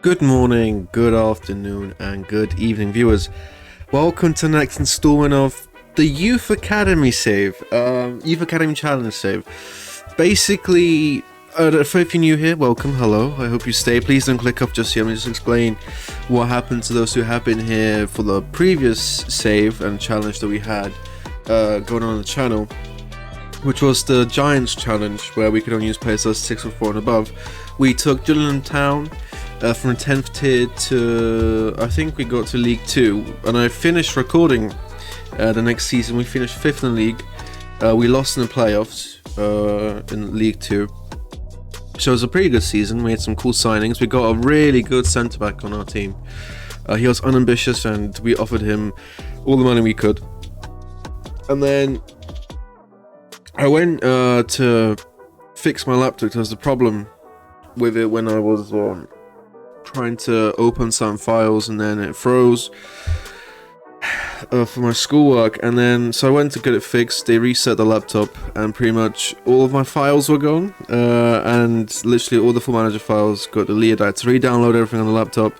Good morning, good afternoon, and good evening, viewers. Welcome to the next installment of the Youth Academy save, Youth Academy Challenge save. Basically, if you're new here, welcome, hello, I hope you stay. Please don't click off just yet. Let me just explain what happened to those who have been here for the previous save and challenge that we had going on the channel, which was the Giants challenge, where we could only use players that's 6 or 4 and above. We took Gillingham Town from 10th tier to, I think we got to League 2, and I finished recording the next season. We finished 5th in the league. We lost in the playoffs in League 2. So it was a pretty good season. We had some cool signings. We got a really good centre-back on our team. He was unambitious, and we offered him all the money we could. And then I went to fix my laptop because there was a problem with it when I was trying to open some files, and then it froze for my schoolwork. And then so I went to get it fixed. They reset the laptop, and pretty much all of my files were gone, and literally all the full manager files got deleted. I had to re-download everything on the laptop,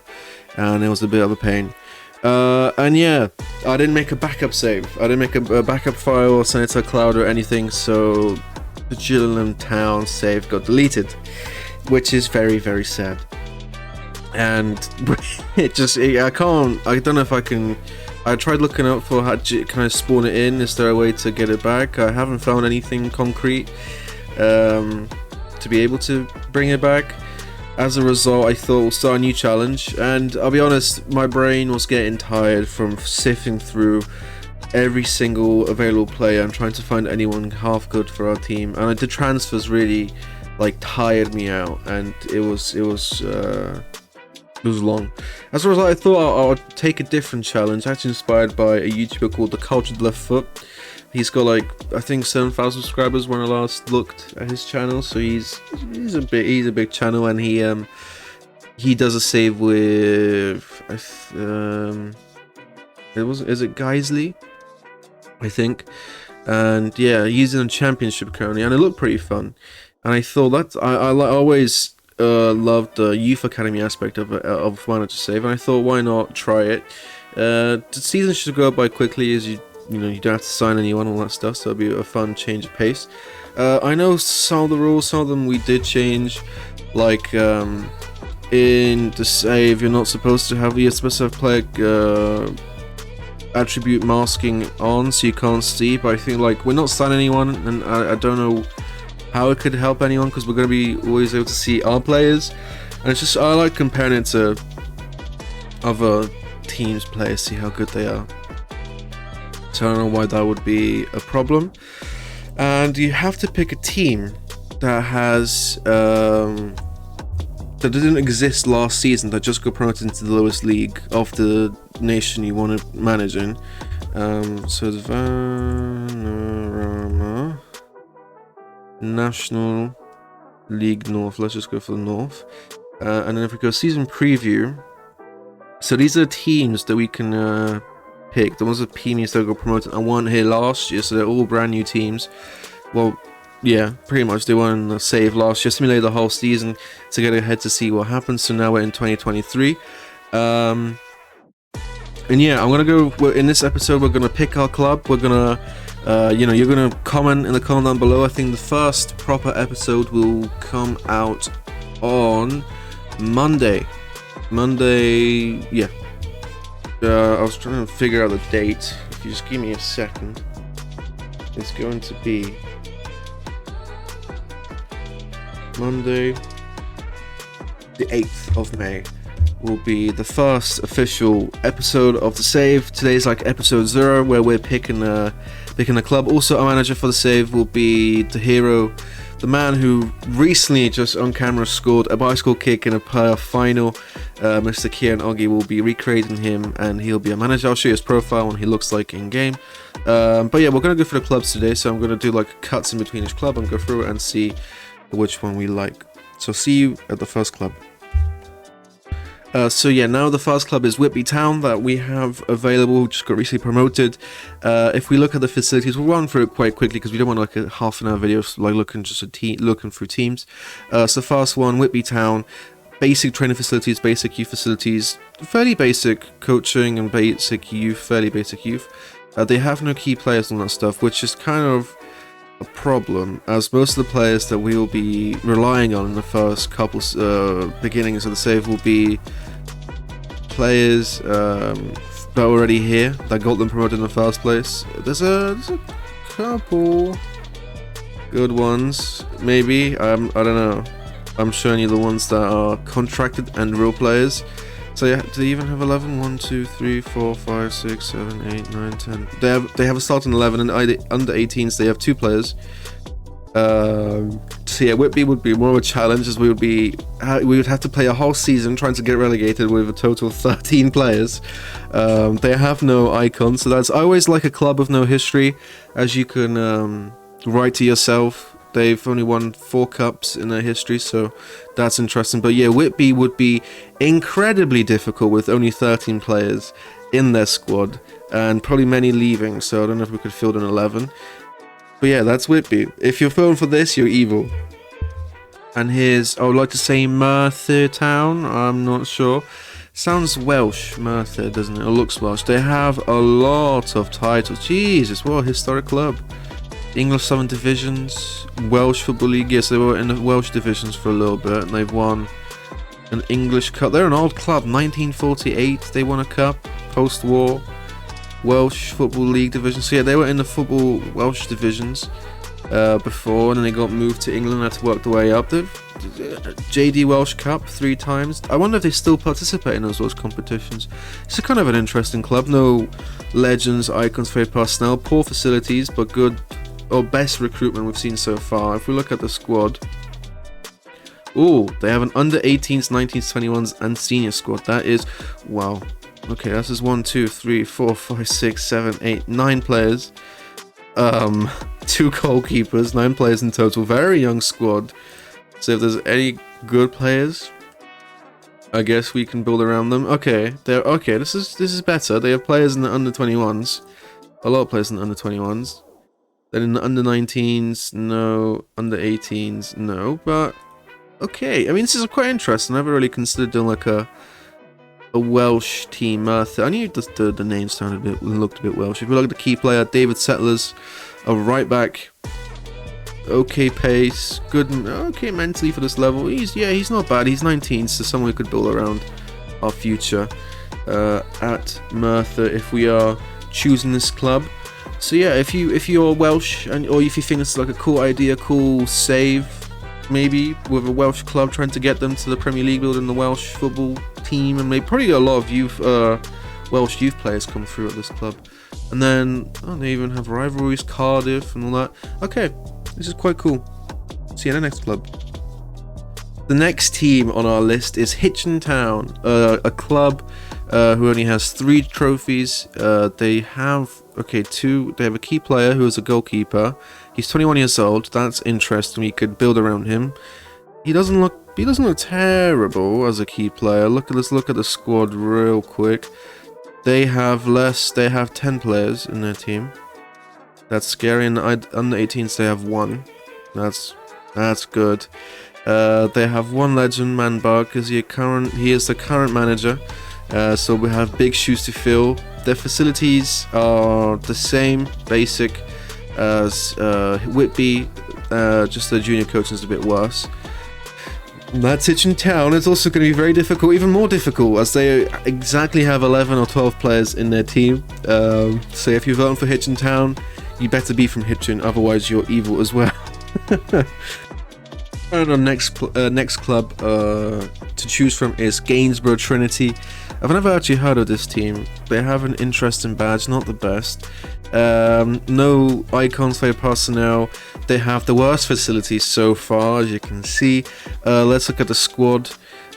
and it was a bit of a pain. And yeah, I didn't make a backup save. I didn't make a backup file or send it to a cloud or anything, so the Gillingham Town save got deleted, which is very, very sad. And I don't know if I can. I tried looking up for how can I spawn it in. Is there a way to get it back? I haven't found anything concrete to be able to bring it back. As a result, I thought we'll start a new challenge, and I'll be honest, my brain was getting tired from sifting through every single available player and trying to find anyone half good for our team. And the transfers really tired me out, and it was long. As a result, I thought I would take a different challenge, actually inspired by a YouTuber called The Cultured Left Foot. He's got I think 7,000 subscribers when I last looked at his channel, so he's a big channel, and he does a save with is it Gaisley, I think, and yeah, he's in a championship currently, and it looked pretty fun. And I thought that I always loved the Youth Academy aspect of manager save, and I thought, why not try it? The season should go by quickly, as you don't have to sign anyone, all that stuff, so it'll be a fun change of pace. I know some of the rules, some of them we did change, in the save, you're supposed to have player attribute masking on, so you can't see, but I think we're not signing anyone, and I don't know how it could help anyone, because we're going to be always able to see our players, and it's just, I like comparing it to other teams' players, see how good they are. So I don't know why that would be a problem. And you have to pick a team that has that didn't exist last season, that just got promoted into the lowest league of the nation you want to manage in. So it's Vanarama National League North. Let's just go for the North. And then if we go season preview, so these are teams that we can pick. The ones that teams that got promoted and won here last year, so they're all brand new teams. Well, yeah, pretty much they won the save last year, simulated the whole season to get ahead to see what happens. So now we're in 2023. And yeah, in this episode, we're gonna pick our club. We're gonna you're gonna comment in the comment down below. I think the first proper episode will come out on Monday. Yeah. I was trying to figure out the date. If you just give me a second, it's going to be Monday, the 8th of May. Will be the first official episode of the save. Today's episode 0, where we're picking a club. Also, our manager for the save will be the hero, the man who recently just on camera scored a bicycle kick in a playoff final. Mr. Kieran Oggy will be recreating him, and he'll be a manager. I'll show you his profile and what he looks like in game. But yeah, we're going to go for the clubs today, so I'm going to do cuts in between each club and go through it and see which one we like. So see you at the first club. So yeah, now the first club is Whitby Town that we have available, just got recently promoted. If we look at the facilities, we'll run through it quite quickly because we don't want a half an hour video looking through teams. So first one, Whitby Town. basic training facilities, basic youth facilities, fairly basic coaching and basic youth, fairly basic youth. They have no key players and that stuff, which is kind of a problem, as most of the players that we will be relying on in the first couple beginnings of the save will be players that are already here, that got them promoted in the first place. There's a couple good ones, maybe. I don't know. I'm showing you the ones that are contracted and real players. So yeah, do they even have 11? 1, 2, 3, 4, 5, 6, 7, 8, 9, 10. They have a starting 11, and under 18s they have 2 players. So yeah, Whitby would be more of a challenge, as we would have to play a whole season trying to get relegated with a total of 13 players. They have no icons, so that's always like a club with no history, as you can write to yourself. They've only won 4 cups in their history, so that's interesting. But yeah, Whitby would be incredibly difficult with only 13 players in their squad, and probably many leaving, so I don't know if we could field an 11. But yeah, that's Whitby. If you're voting for this, you're evil. And here's, I would like to say Merthyr Town, I'm not sure. Sounds Welsh, Merthyr, doesn't it? It looks Welsh. They have a lot of titles. Jesus, what a historic club. English Southern Divisions, Welsh Football League. Yes, they were in the Welsh divisions for a little bit, and they've won an English cup. They're an old club, 1948. They won a cup post-war. Welsh Football League division. So yeah, they were in the football Welsh divisions before, and then they got moved to England and had to work their way up. The JD Welsh Cup 3 times. I wonder if they still participate in those Welsh competitions. It's a kind of an interesting club. No legends, icons, very personnel, poor facilities, but good or best recruitment we've seen so far. If we look at the squad, they have an under 18s, 19s, 21s, and senior squad. That is, wow. Okay, this is 1, 2, 3, 4, 5, 6, 7, 8, 9 players. 2 goalkeepers, 9 players in total. Very young squad. So if there's any good players, I guess we can build around them. Okay, this is better. They have players in the under 21s. A lot of players in the under 21s. Then in the under 19s, no. Under 18s, no. But okay, I mean, this is quite interesting. I never really considered doing like a Welsh team. I knew the name looked a bit Welsh. If you look at the key player, David Settlers, a right back. Okay pace, good, okay mentally for this level. He's not bad. He's 19, so someone we could build around our future at Merthyr if we are choosing this club. So yeah, if you're Welsh or if you think it's like a cool idea, cool save, maybe with a Welsh club trying to get them to the Premier League, building the Welsh football team, and maybe probably a lot of youth Welsh youth players come through at this club. And then they even have rivalries, Cardiff and all that. Okay, this is quite cool. See you in the next club. The next team on our list is Hitchin Town, a club who only has 3 trophies. They have a key player who is a goalkeeper. He's 21 years old. That's interesting. We could build around him. He doesn't look terrible as a key player. Let's look at the squad real quick. They have 10 players in their team. That's scary. And under 18s they have 1. That's good. They have 1 legend, Manbar, because he is the current manager. So we have big shoes to fill. Their facilities are the same, basic as Whitby. Just the junior coaching is a bit worse. That's Hitchin Town. It's also going to be very difficult, even more difficult, as they exactly have 11 or 12 players in their team. So if you're voting for Hitchin Town, you better be from Hitchin, otherwise you're evil as well. And our next club to choose from is Gainsborough Trinity. I've never actually heard of this team. They have an interesting badge, not the best. No icons for personnel. They have the worst facilities so far, as you can see. Let's look at the squad.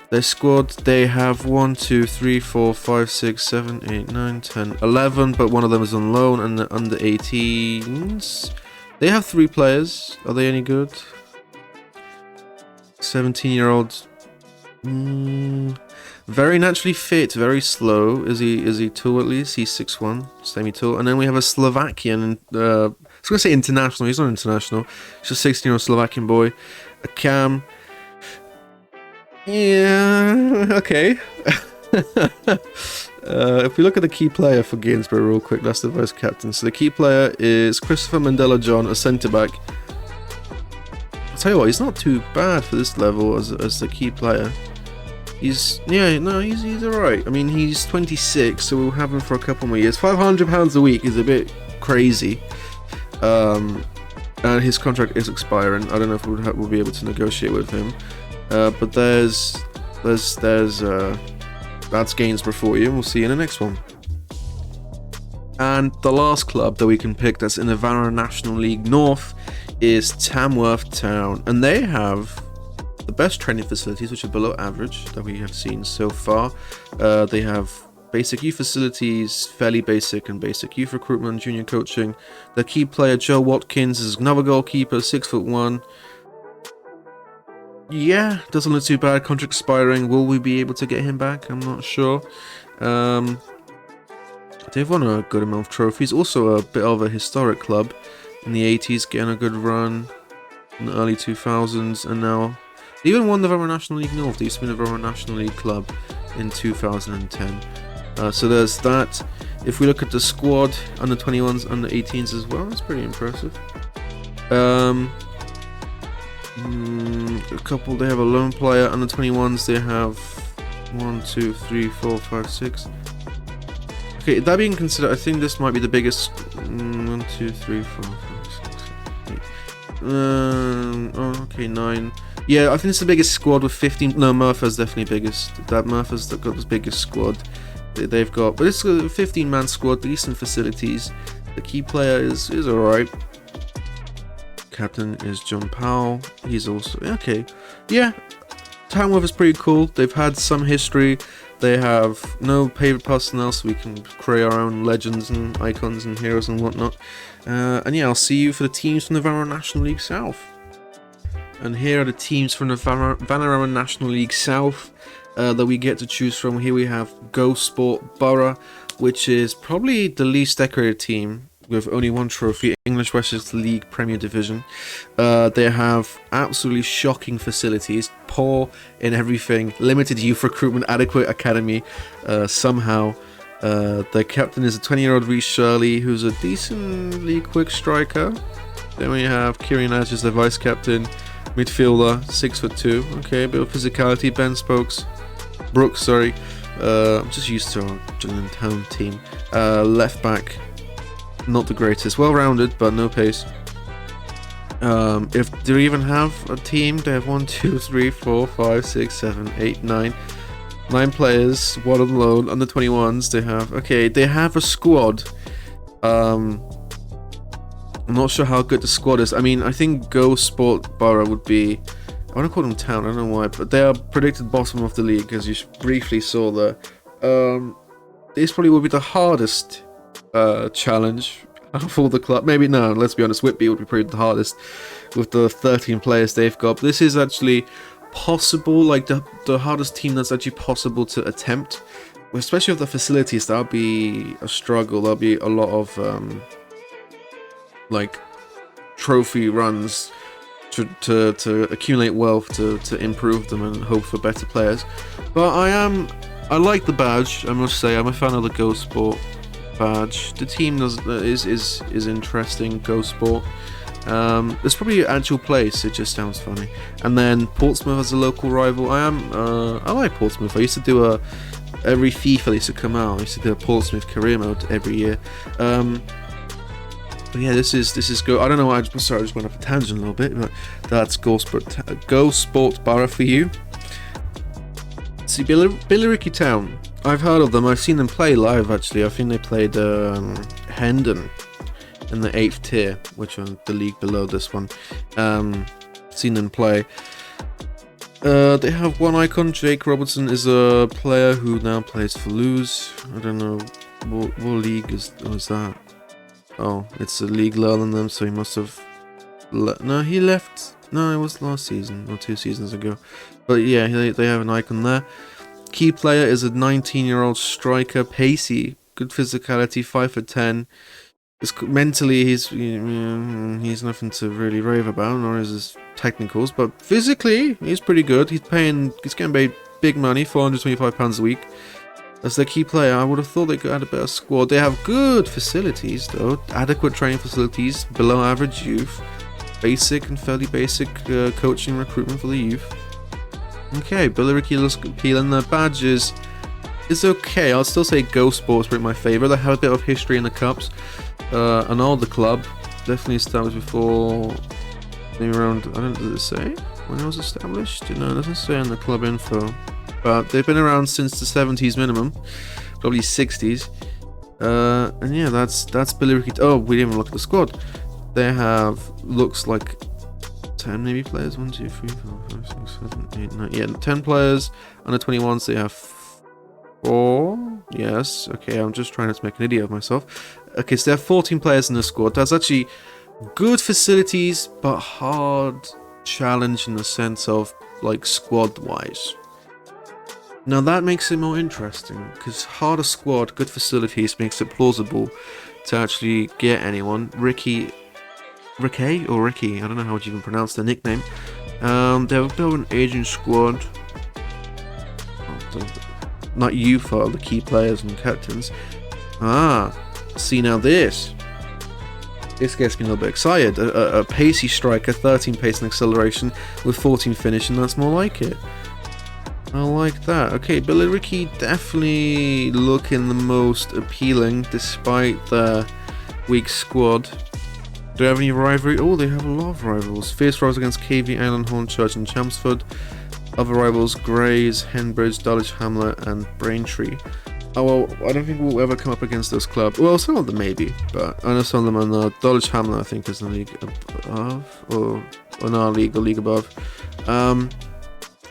Their squad, they have 1, 2, 3, 4, 5, 6, 7, 8, 9, 10, 11, but one of them is on loan, and the under 18s. They have 3 players. Are they any good? 17-year-old. Very naturally fit, very slow. Is he tall at least? He's 6'1", semi-tall. And then we have a Slovakian, I was going to say international, he's not international. He's a 16-year-old Slovakian boy. A Cam. Yeah, okay. If we look at the key player for Gainsborough real quick, that's the vice captain. So the key player is Christopher Mandela John, a centre back. I'll tell you what, he's not too bad for this level as the key player. He's alright. I mean, he's 26, so we'll have him for a couple more years. £500 a week is a bit crazy. And his contract is expiring. I don't know if we'll be able to negotiate with him. But that's Gainsborough for you, and we'll see you in the next one. And the last club that we can pick that's in the Vanarama National League North is Tamworth Town, and they have the best training facilities, which are below average that we have seen so far. They have basic youth facilities, fairly basic and basic youth recruitment, junior coaching. The key player Joe Watkins is another goalkeeper, 6'1". Yeah, doesn't look too bad. Contract expiring. Will we be able to get him back? I'm not sure. They've won a good amount of trophies. Also a bit of a historic club in the 80s, getting a good run in the early 2000s, and now they even won the Vanarama National League North. They used to be the Vanarama National League club in 2010. So there's that. If we look at the squad, under 21s, under 18s as well, that's pretty impressive. A couple, they have a lone player. Under 21s, they have 1, 2, 3, 4, 5, 6. Okay, that being considered, I think this might be the biggest. 1, 2, 3, 4, 5, 6, 7, 8. Okay, 9. Yeah, I think it's the biggest squad with 15. No, Merthyr's definitely biggest. Merthyr's got the biggest squad they've got, but it's a 15-man squad, decent facilities. The key player is alright. Captain is John Powell. He's also okay. Yeah, Tamworth is pretty cool. They've had some history. They have no paid personnel, so we can create our own legends and icons and heroes and whatnot. And yeah, I'll see you for the teams from the Vanarama National League South. And here are the teams from the Vanarama National League South that we get to choose from. Here we have Gosport Borough, which is probably the least decorated team with only one trophy, English West League Premier Division. They have absolutely shocking facilities, poor in everything, limited youth recruitment, adequate academy somehow. Their captain is a 20-year-old Reece Shirley, who's a decently quick striker. Then we have Kieran Edge as their vice captain, midfielder, 6'2". Okay, a bit of physicality. Ben Brooks, I'm just used to our Gillingham Town team. Left back, not the greatest. Well-rounded, but no pace. If do we even have a team? They have 1, 2, 3, 4, 5, 6, 7, 8, 9. 9 players, one on loan, under 21s. They have a squad. I'm not sure how good the squad is. I mean, I think Gosport Borough would be... I want to call them Town, I don't know why, but they are predicted bottom of the league, as you briefly saw there. This probably would be the hardest challenge of all the club. Maybe no, let's be honest, Whitby would be probably the hardest with the 13 players they've got. But this is actually possible, like the hardest team that's actually possible to attempt. Especially with the facilities, that'll be a struggle. There'll be a lot of like trophy runs to accumulate wealth to improve them and hope for better players. But I like the badge. I must say, I'm a fan of the Gosport badge. The team is interesting. Gosport. There's probably an actual place. It just sounds funny. And then Portsmouth as a local rival. I like Portsmouth. I used to do every FIFA used to come out. I used to do a Portsmouth career mode every year. But yeah, this is go. I don't know why. I just went off a tangent a little bit, but that's Gosport Borough for you. See, Billericay Town. I've heard of them. I've seen them play live. Actually, I think they played Hendon in the 8th tier, which are the league below this one. Seen them play. They have one icon. Jake Robertson is a player who now plays for Lewes. I don't know what league is that. Oh, it's a league lower than them, so he must have... No, he left... No, it was last season, or 2 seasons ago. But yeah, they have an icon there. Key player is a 19-year-old striker, pacey, good physicality, 5'10". Mentally, he's nothing to really rave about, nor is his technicals. But physically, he's pretty good. He's getting paid big money, £425 a week. As their key player, I would have thought they could add a better squad. They have good facilities, though. Adequate training facilities, below average youth, basic and fairly basic coaching recruitment for the youth. Okay, Billericay looks appealing. Their badges is okay. I'll still say Gosport is probably my favourite. They have a bit of history in the cups. An older club, definitely established before, maybe around, I don't know, does it say when it was established? No, it doesn't say in the club info. But they've been around since the 70s minimum, probably 60s. And yeah, that's Billericay. Oh, we didn't even look at the squad. They have, looks like 10 maybe players. 1, 2, 3, 4, 5, 6, 7, 8, 9. Yeah, 10 players. Under 21s, they have 4. Yes. Okay, I'm just trying not to make an idiot of myself. Okay, so they have 14 players in the squad. That's actually good facilities, but hard challenge in the sense of like squad-wise. Now that makes it more interesting, because harder squad, good facilities makes it plausible to actually get anyone. Ricky, I don't know how to even pronounce their nickname. They have a bit of an aging squad. Not youth are the key players and captains. See now this gets me a little bit excited. A pacey striker, 13 pace and acceleration with 14 finish, and that's more like it. I like that. Okay, Billericay definitely looking the most appealing despite the weak squad. Do they have any rivalry? Oh, they have a lot of rivals. Fierce rivals against KV, Island, Hornchurch and Chelmsford. Other rivals, Grays, Henbridge, Dulwich Hamlet and Braintree. Oh well, I don't think we'll ever come up against those clubs. Well, some of them maybe, but I know some of them are not. Dulwich Hamlet I think is in the league above, or in our league, or league above.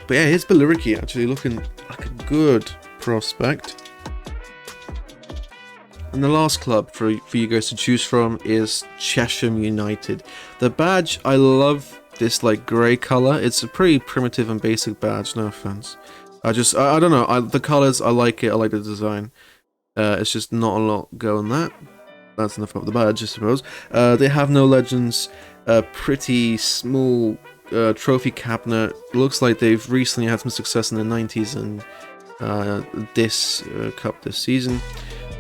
But yeah, here's Billericay actually looking like a good prospect. And the last club for you guys to choose from is Chesham United. The badge, I love this like grey colour. It's a pretty primitive and basic badge, no offense. I don't know, the colours, I like it, I like the design. It's just not a lot going that. That's enough about the badge, I suppose. They have no legends, pretty small trophy cabinet. Looks like they've recently had some success in the 90s and this cup this season.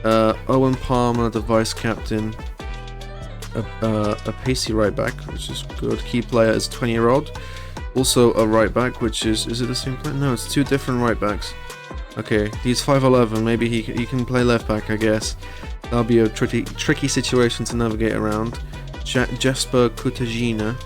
Owen Palmer, the vice captain. A pacey right back, which is good. Key player is 20-year-old. Also a right back, which is it the same player? No, it's two different right backs. Okay, he's 5'11", maybe he can play left back, I guess. That'll be a tricky situation to navigate around. Jesper Kutagina,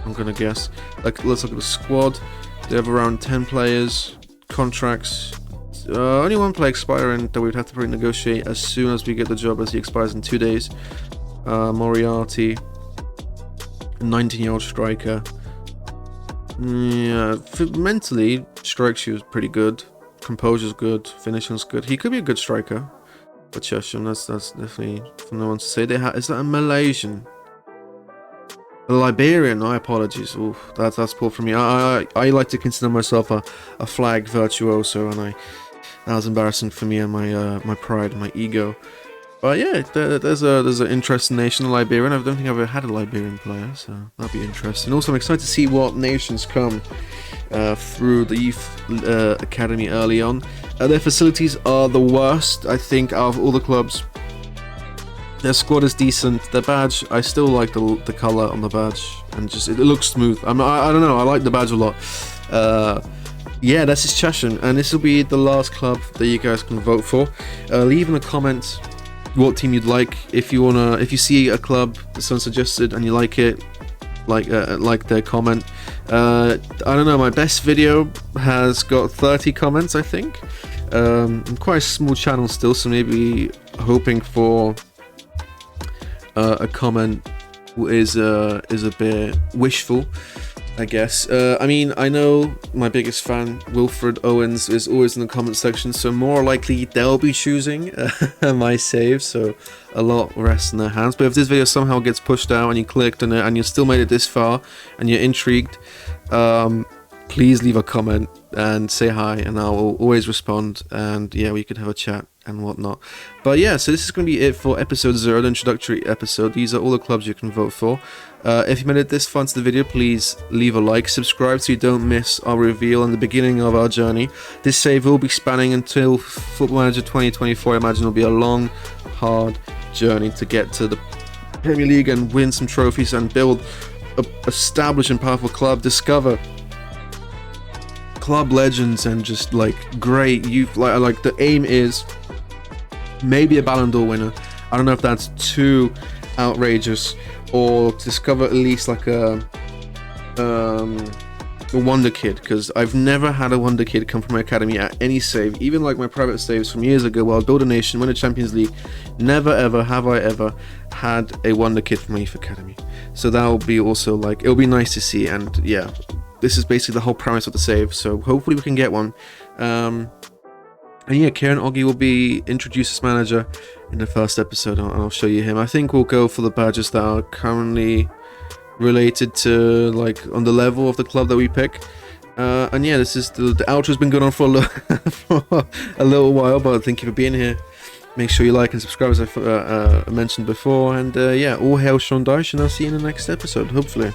I'm gonna guess. Like, let's look at the squad. They have around 10 players. Contracts. Only one player expiring that we'd have to probably negotiate as soon as we get the job, as he expires in 2 days. Moriarty, a 19-year-old striker. Yeah, mentally, strike shoot was pretty good. Composure's good. Finishing's good. He could be a good striker. But Chesham, that's definitely from the ones to say. Is that a Malaysian? A Liberian? My apologies. Oof, that's poor for me. I like to consider myself a flag virtuoso, and that was embarrassing for me and my pride and my ego. But yeah, there's an interesting nation, Liberian. I don't think I've ever had a Liberian player, so that'll be interesting. Also, I'm excited to see what nations come through the youth academy early on. Their facilities are the worst, I think, out of all the clubs. Their squad is decent. Their badge, I still like the colour on the badge, and just it looks smooth. I don't know, I like the badge a lot. Yeah, this is Chesham, and this will be the last club that you guys can vote for. Leave in the comments what team you'd like. If you see a club that someone suggested and you like it, like their comment. I don't know, my best video has got 30 comments, I think. I'm quite a small channel still, so maybe hoping for a comment is a bit wishful, I guess. I mean, I know my biggest fan, Wilfred Owens, is always in the comment section, so more likely they'll be choosing my save, so a lot rests in their hands. But if this video somehow gets pushed out and you clicked on it and you still made it this far and you're intrigued, please leave a comment and say hi, and I will always respond, and yeah, we could have a chat and whatnot. But yeah, so this is going to be it for episode 0, the introductory episode. These are all the clubs you can vote for. If you made it this far into the video, please leave a like, subscribe so you don't miss our reveal and the beginning of our journey. This save will be spanning until Football Manager 2024. I imagine it'll be a long, hard journey to get to the Premier League and win some trophies and build a established and powerful club, discover club legends, and just like great youth. Like the aim is maybe a Ballon d'Or winner. I don't know if that's too outrageous, or discover at least like a wonder kid, because I've never had a wonder kid come from my academy at any save. Even like my private saves from years ago, while Build a Nation, win a Champions League, never ever have I ever had a wonder kid from my youth academy. So that will be also like, it'll be nice to see. And yeah, this is basically the whole premise of the save, so hopefully we can get one. And yeah, Kieran Oggy will be introduced as manager in the first episode, and I'll show you him. I think we'll go for the badges that are currently related to, like, on the level of the club that we pick. And yeah, this is the outro's been going on for a little while, but thank you for being here. Make sure you like and subscribe, as I mentioned before. And yeah, all hail Sean Dyche, and I'll see you in the next episode, hopefully.